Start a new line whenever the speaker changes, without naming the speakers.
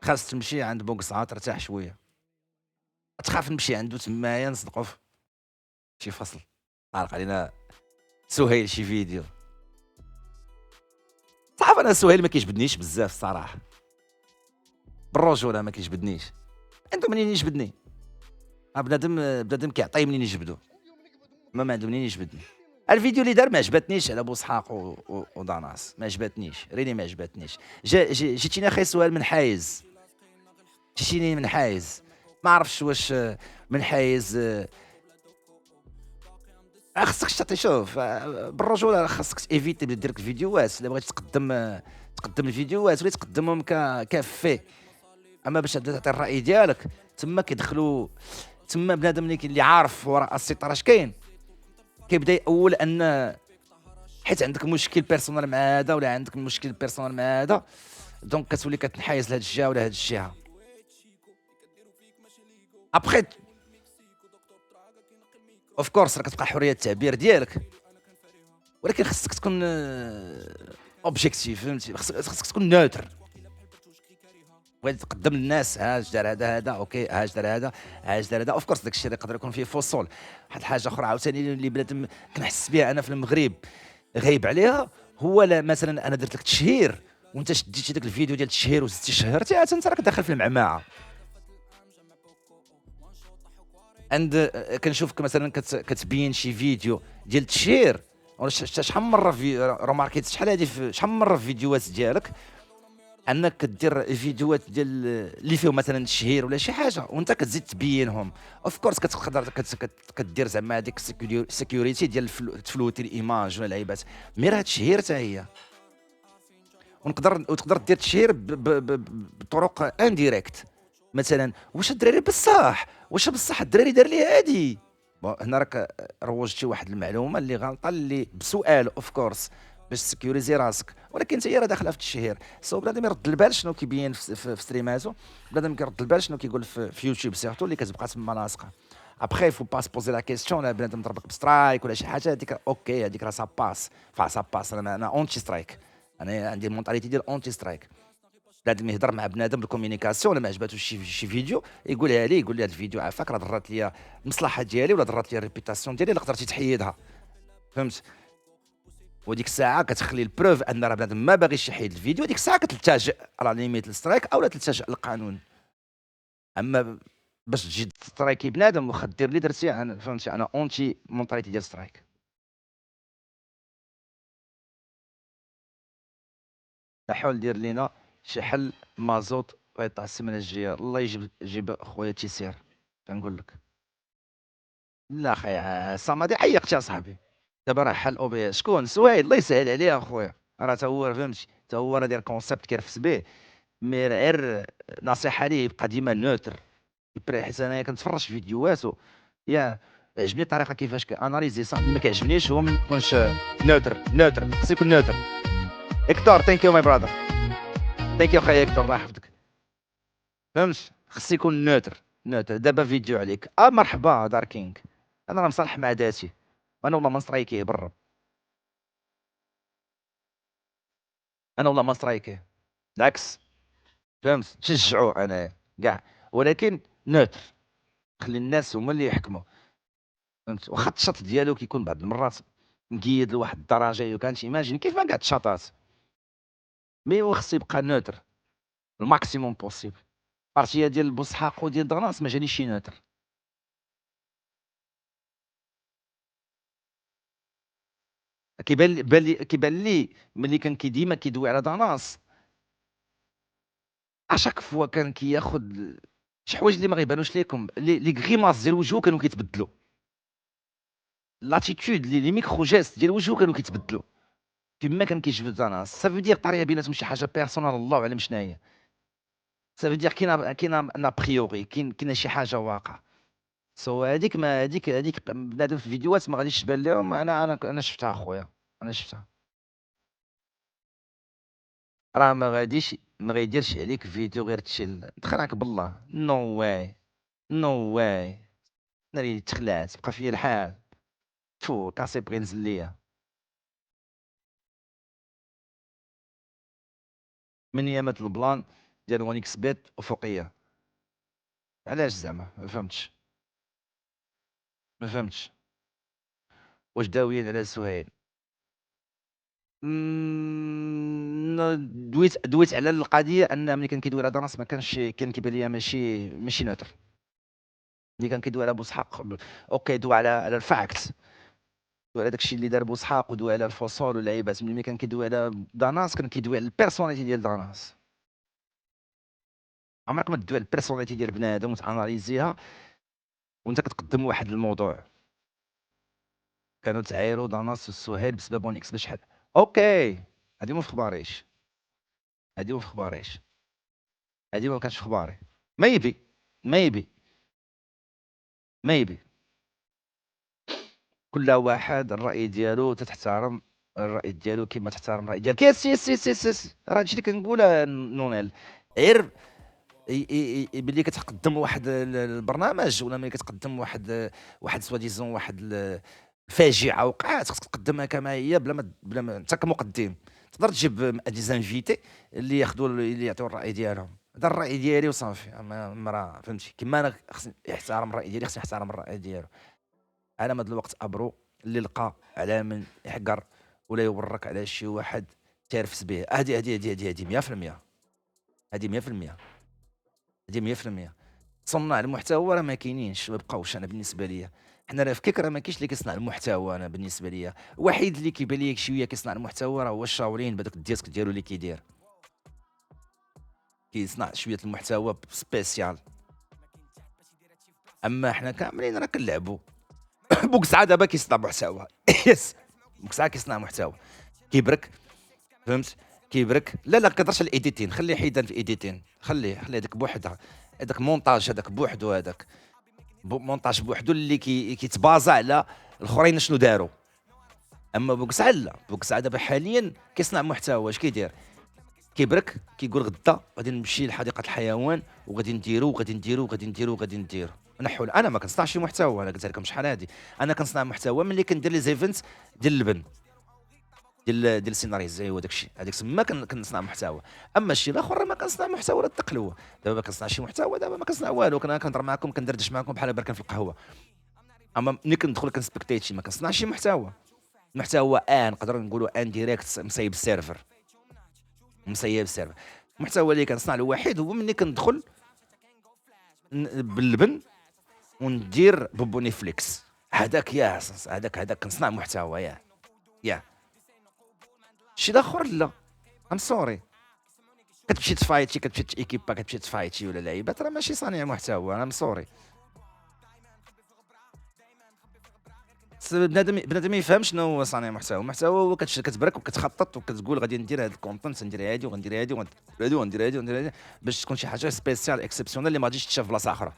خاص تمشي عند بوكسعة ترتاح شوية، تخاف نمشي عندو تمايا نصدقوا في شي فصل، طارق علينا سهيل شي فيديو، تعرف أنا سهيل ما كيجبدنيش بزاف الصراحة، بالرجولة ما كيجبدنيش، عنده منين يجبدني، بنادم كيعطي منين يجبدو، ما عنده منين يجبدني. الفيديو اللي دار ما عجبتنيش على بوسحاق وداناس، ما عجبتنيش، ريلي ما عجبتنيش، جيتيني أخي سؤال من حايز، جيتيني من حايز، ما عرفتش واش من حايز خاصك تعطي شوف بالرجولة خاصك تيفيتي دير لك الفيديوهات إلا بغيتي تقدّم الفيديوهات ولي تقدّمهم كفي، أما باش تعطي الرأي ديالك تما كيدخلوا تما بنادم اللي عارف وراء الستار اش كاين، كيبدا يأوّل أن حيت عندك مشكل بيرسونيل مع هذا ولا عندك مشكل بيرسونيل مع هذا، دونك كتولي كتنحاز لهاد الجهة ولا هاد الجهة. ابخي اوف كورس راه كتبقى حرية التعبير ديالك، ولكن خاصك تكون اوبجيكتيف فهمتي، خاصك تكون نوتر، بغيتي تقدّم للناس ها اش دار هذا أوكي، ها اش دار هذا اوف كورس داك الشيء يقدر يكون فيه فصول. واحد الحاجة أخرى عاوتاني اللي بنادم كنحس بها أنا في المغرب غايب عليها، هو مثلًا أنا درت لك تشهير وأنت شديتي داك الفيديو ديال التشهير وزدتي شهرتي، عاد أنت راك داخل في المعمعة. كنشوفك مثلًا كتبين شي فيديو ديال التشهير، وانا شحال من مرة رماركيت شحال هادي شحال من مرة في فيديوهات ديالك أنك كدير فيديوهات ديال اللي فيهم مثلًا تشهير ولا شي حاجة وأنت كتزيد تبينهم، of course كتقدر كدير زعما هذيك security ديال تفلوتي الإيماج ولا لعيبات، مي راه تشهير حتى هي، وتقدر دير تشهير بطرق indirect، مثلًا واش الدراري بصح، واش بصح الدراري دار ليه هادي، هنا راك روجتي واحد المعلومة اللي غلطة اللي بسؤال of course باش تسكيوريزي راسك، ولكن حتى هي راه داخلة في التشهير، بنادم يرد البال شنو كيبين في ستريماتو، بنادم كيرد البال شنو كيقول في يوتيوب سيرتو اللي كتبقى تما لاصقة، ابخي فو با سبوزي لا كيسيون لا بنادم ضربك بسترايك ولا شي حاجة هذيك اوكي هذيك راه سا باس، سا باس أنا اونتي سترايك، أنا عندي المونطاليتي ديال اونتي سترايك. بنادم يهضر مع بنادم بالكومينيكاسيون ولا ما عجباتوش شي فيديو يقولها لي، يقول لي هاد الفيديو عافاك راه ضرات ليا المصلحه ديالي ولا ضرات ليا الريبيتاسيون ديالي، الا قدرتي تحيدها، فهمت، وديك الساعه كتخلي البروف ان راه بنادم ما باغيش يحيد الفيديو، ديك الساعه كتلتجئ على ليميت السترايك او لا تلتجئ للقانون، اما باش تجي تسترايكي بنادم واخا دير اللي درتي انا فهمتي انا اونتي مونطاليتي ديال سترايك. حاول دير لينا شي حل مازوت ويطلع السمانه الجايه، الله يجيب خويا تيسير كنقول لك. لا اخي الصمدي عيقت يا صاحبي، دابا راه حل OBS شكون سويد الله يسهل عليه اخويا، راه تا هو فهمتي تا هو راه داير كونسيبت كيرفس به، مي غير نصيحة ليه يبقى ديما نوتر، حيت انايا كنتفرج في فيديوهاتو يا عجبني الطريقة كيفاش كاناليزي صح، ما كيعجبنيش هو ما يكونش نوتر خصو يكون نوتر. هيكتور ثانك يو ماي براذر، ثانك يو خويا هيكتور الله يحفظك، فهمت خصو يكون نوتر دابا فيديو عليك مرحبا داركينغ، انا راه مصالح مع ذاتي، انا والله ما نسترايكيه بالرب، انا والله ما نسترايكيه بالعكس، فهمت نشجعوه انايا كاع، ولكن نوتر خلي الناس هما اللي يحكموا، فهمت واخا الشط ديالو كيكون بعض المرات مقيد لواحد الدرجه يو كانت ايماجين كيف ما كاع الشطات، مي هو خصو يبقى نوتر الماكسيموم بوسيبل. بارتيه ديال بوسحاق وديال دغناس ما جانيش شي نوتر، كيبان لي ملي كان ديما كيدوي على دغناس اشاك فوا كان كياخد شي حوايج اللي ما غيبانوش ليكم لي غريماس ديال وجهو كانوا كيتبدلوا، لاتيتود لي ميكرو جيست ديال وجهو كانوا كيتبدلوا، كيما كان كيجبد دغناس، سافو دير الطريقه بيناتهم شي حاجه بيرسونال الله أعلم شناهي، سافو دير كاينه ان ابريوري كاينه شي حاجه واقعه، هذيك ما هذيك بنادم في الفيديوهات ما غاديش تبان لهم، انا شفتها اخويا، انا شفتها، راه ما غيديرش عليك فيديو غير تشيل تخلعك بالله، نو واي نو واي، ناري تخلعت تبقى فيا الحال، كاسي بغي ينزل ليا، من ايامات البلان ديال 1 اكس بيت افقيه. علاش زعما ما فهمتش، ما فهمتش. واش داويين على سهيل؟ دويت على القضيه ان ملي كان كيدوي على دراسه ما كانش كان كيبان ليا ماشي نوتر. ملي كان كيدوي على بوسحاق اوكي دو على الفاكت، دو على داكشي اللي دار بوسحاق ودوي على الفصول واللعيبات. ملي كان كيدوي على داناس كان كيدوي على البيرسوناليتي ديال داناس. عمرك ما تدوي على البيرسوناليتي ديال بنادم وتاناليزيها وانت كتقدم واحد الموضوع. كانوا تعايروا داناس والسهيل بسبب اون اكس بشحال. اوكي هادي ما في خباريش، هادي ما في خباريش، هادي ما كانش في خباري. ميبي ميبي ميبي كل واحد الراي ديالو تتحترم الراي ديالو كيما تحترم الراي ديالك. يس يس يس يس, يس. راه هادشي اللي كنقولها نونيل. غير ملي كتقدم واحد البرنامج ولا ملي كتقدم واحد سوا ديزون واحد فاجعه وقعات خصك تقدمها كما هي بلا ما انت كمقدم تقدر تجيب دي زانفيتي اللي ياخذوا اللي يعطيو الراي ديالهم. هذا الراي ديالي وصافي. راه فهمتي كيما انا خصني يحترم الراي ديالي خصني نحترم الراي ديالو. انا مد الوقت ابرو اللي لقى على من يحقر ولا يورك على شي واحد تيرفس به. هذه 100%. هذه 100%. هذه 100%. صناع المحتوى راه ما كاينينش، ما بقاوش. انا بالنسبه ليا حنا راه في كيك راه ما كاينش اللي كيصنع المحتوى. انا بالنسبه ليا الوحيد اللي كيبان ليا شويه كيصنع المحتوى راه هو الشاولين بهذاك الديسك ديالو اللي كيدير، كيصنع شويه المحتوى سبيسيال. اما حنا كاملين راه كنلعبوا. بوكسعه دابا كيصنع محتوى. يس بوكسعه كيصنع محتوى كيبرك. فهمت كيبرك. لا كتهضرش على الايديتين، خليه حيدان في الايديتين، خليه هذاك بوحدها، هذاك مونتاج هذاك بوحدو، هذاك مونتاج بوحدو اللي كيتبازا على الاخرين شنو داروا. اما بوكسعه لا، بوكسعه دابا حاليا كيصنع محتوى. اش كيدير؟ كيبرك كيقول غدا غادي نمشي لحديقه الحيوان وغادي نديرو وغادي نديرو وغادي نديرو وغادي نديرو نحول. انا ما كنصنعش محتوى، انا قلت لكم شحال هادي. انا كنصنع محتوى ملي كندير لي زيفنت ديال اللبن ديال السيناريز. ايوا داكشي هذيك تما كنصنع محتوى. اما الشيء الاخر راه ما كنصنع محتوى ولا التقلوه. دابا ما كنصنع شي محتوى، دابا ما كنصنع والو. كنهضر معكم كندردش معكم بحال بركان في القهوه. اما ملي كندخل كنسبكتيت شي ما كنصنعش شي محتوى. محتوى نقدروا نقولوا ديريكت مصايب السيرفر، مصايب السيرفر. المحتوى اللي كنصنع الوحيد هو ملي كندخل باللبن وندير بوبوني فليكس. هذاك هذاك كنصنع محتوى يا شي الاخر لا. ام سوري. كتمشي تفايتي، كتمشي ايكيبا، كتمشي تفايتي ولا لعيبات، راه ماشي صانع محتوى. ام سوري. بنادم ما يفهم شنو هو صانع محتوى. المحتوى هو كتبرك وكتخطط وكتقول غادي ندير هذا الكونتنت، ندير هادي وغندير هادي وغندير هادي وغندير هادي باش تكون شي حاجه سبيسيال اكسبسيونيل اللي ما غاديش تشاف في بلاصه اخرى.